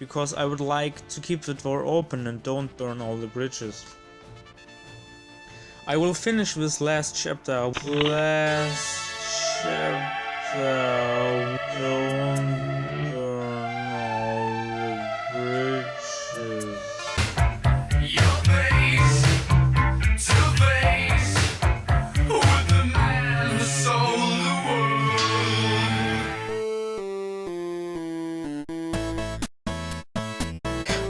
because I would like to keep the door open and don't burn all the bridges. I will finish this last chapter. Don't burn all the bridges. Your face to face with the man who sold the world.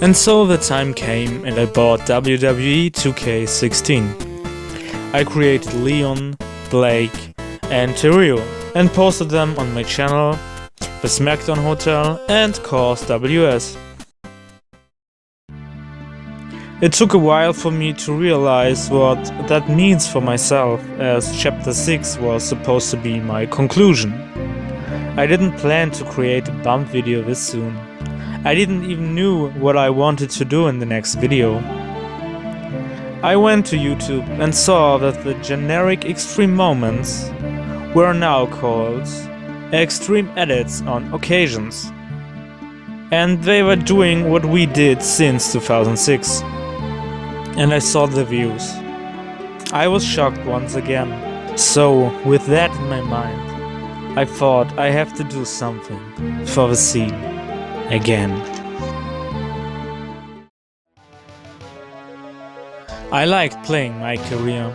And so the time came and I bought WWE 2K16. I created Leon, Blake and Tyrio and posted them on my channel, the SmackDown Hotel and Course WS. It took a while for me to realize what that means for myself, as Chapter 6 was supposed to be my conclusion. I didn't plan to create a bump video this soon. I didn't even know what I wanted to do in the next video. I went to YouTube and saw that the generic extreme moments were now called extreme edits on occasions. And they were doing what we did since 2006. And I saw the views. I was shocked once again. So, with that in my mind, I thought I have to do something for the scene again. I liked playing my career.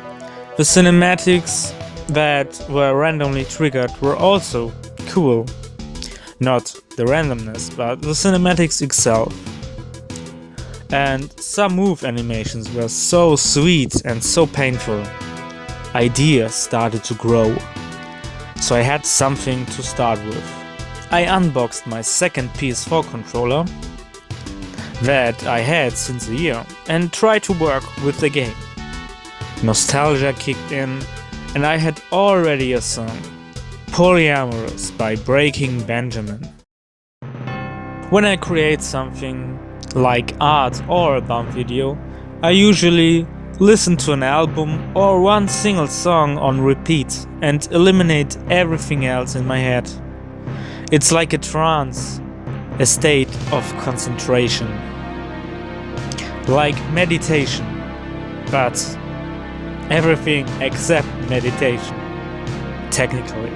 The cinematics that were randomly triggered were also cool. Not the randomness, but the cinematics itself. And some move animations were so sweet and so painful. Ideas started to grow. So I had something to start with. I unboxed my second PS4 controller that I had since a year and tried to work with the game. Nostalgia kicked in and I had already a song, Polyamorous by Breaking Benjamin. When I create something like art or a bump video, I usually listen to an album or one single song on repeat and eliminate everything else in my head. It's like a trance, a state of concentration. Like meditation, but everything except meditation, technically.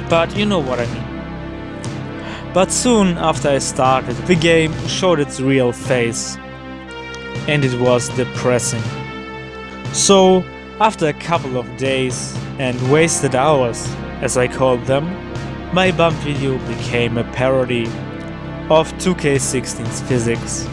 But you know what I mean. But soon after I started, the game showed its real face, and it was depressing. So, after a couple of days and wasted hours, as I called them, my bump video became a parody of 2K16's physics.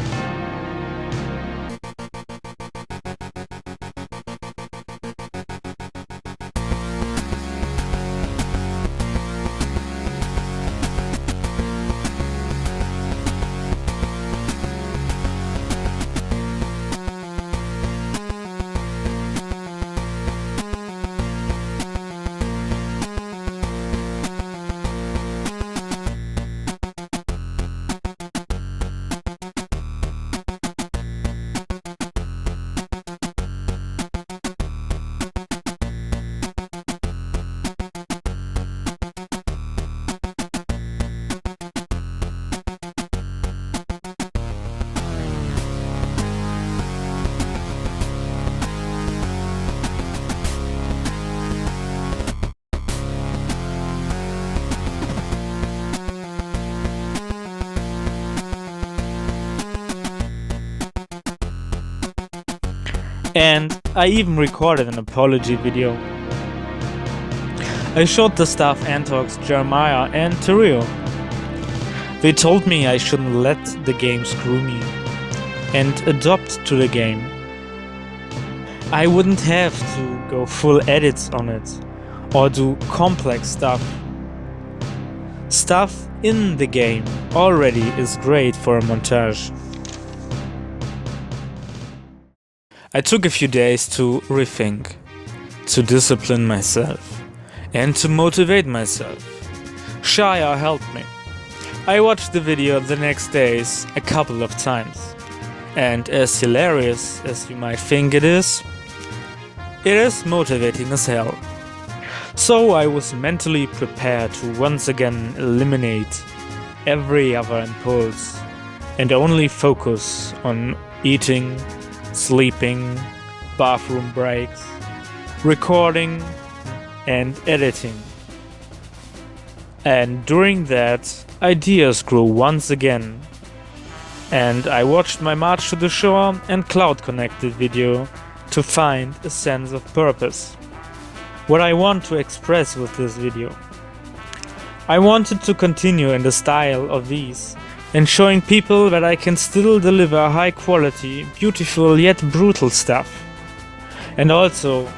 And I even recorded an apology video. I showed the staff Antox, Jeremiah and Tyrio. They told me I shouldn't let the game screw me and adopt to the game. I wouldn't have to go full edits on it or do complex stuff. Stuff in the game already is great for a montage. I took a few days to rethink, to discipline myself, and to motivate myself. Shia helped me. I watched the video the next days a couple of times, and as hilarious as you might think it is motivating as hell. So I was mentally prepared to once again eliminate every other impulse and only focus on eating, sleeping, bathroom breaks, recording and editing. And during that, ideas grew once again, and I watched my March to the Shore and Cloud Connected video to find a sense of purpose. What I want to express with this video. I wanted to continue in the style of these and showing people that I can still deliver high quality, beautiful yet brutal stuff. And also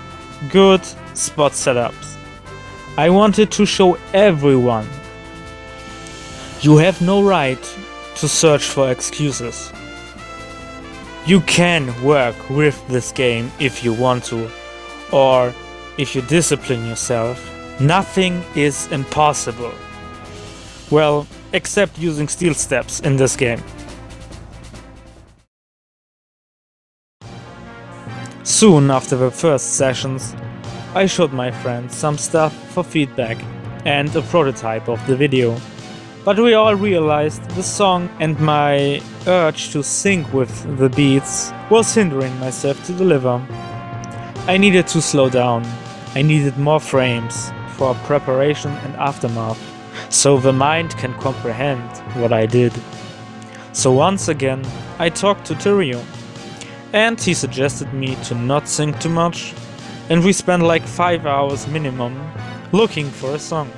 good spot setups. I wanted to show everyone you have no right to search for excuses. You can work with this game if you want to, or if you discipline yourself. Nothing is impossible. Well, except using steel steps in this game. Soon after the first sessions, I showed my friends some stuff for feedback and a prototype of the video. But we all realized the song and my urge to sync with the beats was hindering myself to deliver. I needed to slow down. I needed more frames for preparation and aftermath, so the mind can comprehend what I did. So once again, I talked to Tyrio, and he suggested me to not sync too much, and we spent like 5 hours minimum looking for a song.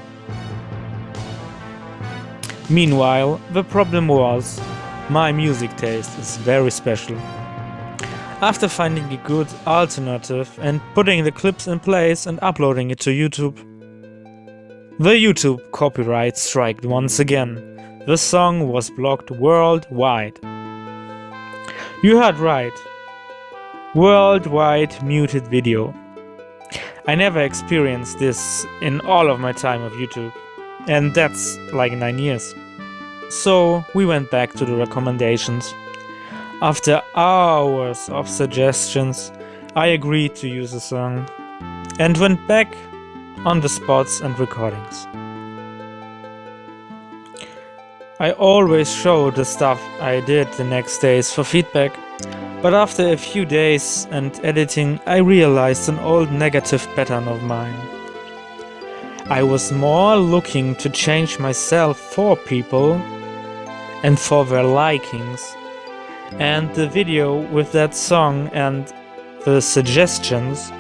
Meanwhile, the problem was, my music taste is very special. After finding a good alternative and putting the clips in place and uploading it to YouTube, the YouTube copyright striked once again. The song was blocked worldwide. You heard right. Worldwide muted video. I never experienced this in all of my time of YouTube, and that's like 9 years. So we went back to the recommendations. After hours of suggestions, I agreed to use the song and went back on the spots and recordings. I always show the stuff I did the next days for feedback, but after a few days and editing I realized an old negative pattern of mine. I was more looking to change myself for people and for their likings, and the video with that song and the suggestions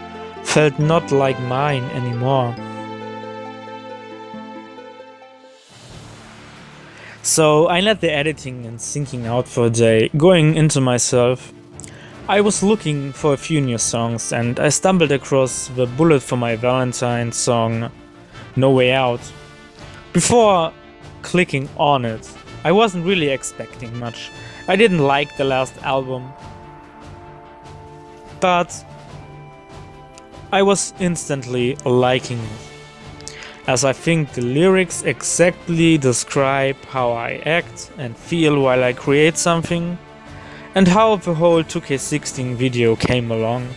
felt not like mine anymore. So I let the editing and syncing out for a day, going into myself. I was looking for a few new songs and I stumbled across the Bullet for My Valentine song No Way Out. Before clicking on it, I wasn't really expecting much. I didn't like the last album, but I was instantly liking it, as I think the lyrics exactly describe how I act and feel while I create something, and how the whole 2K16 video came along,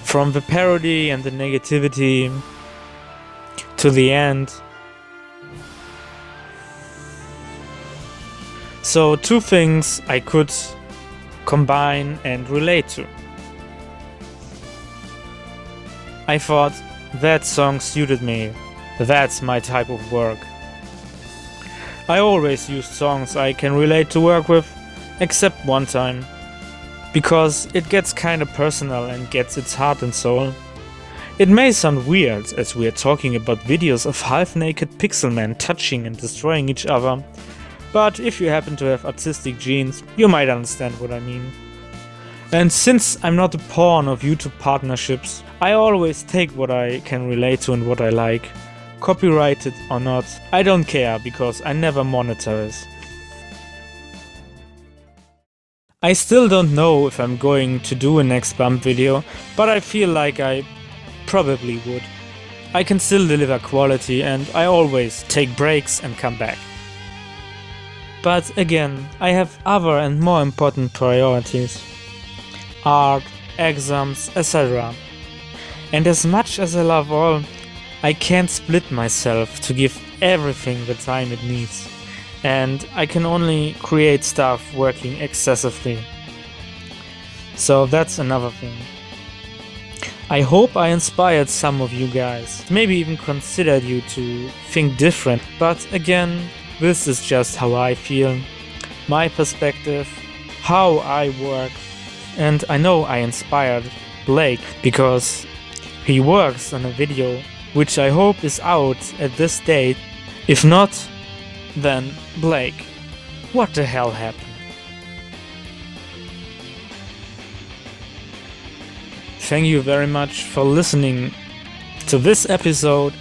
from the parody and the negativity to the end. So two things I could combine and relate to. I thought that song suited me, that's my type of work. I always use songs I can relate to work with, except one time, because it gets kinda personal and gets its heart and soul. It may sound weird as we are talking about videos of half-naked pixel men touching and destroying each other, but if you happen to have artistic genes, you might understand what I mean. And since I'm not a pawn of YouTube partnerships, I always take what I can relate to and what I like. Copyrighted or not, I don't care because I never monetize. I still don't know if I'm going to do a next bump video, but I feel like I probably would. I can still deliver quality and I always take breaks and come back. But again, I have other and more important priorities. Art, exams, etc. And as much as I love all, I can't split myself to give everything the time it needs. and I can only create stuff working excessively. So that's another thing. I hope I inspired some of you guys, maybe even considered you to think different, but again, this is just how I feel, my perspective, how I work, and I know I inspired Blake because he works on a video which I hope is out at this date. If not, then Blake, what the hell happened? Thank you very much for listening to this episode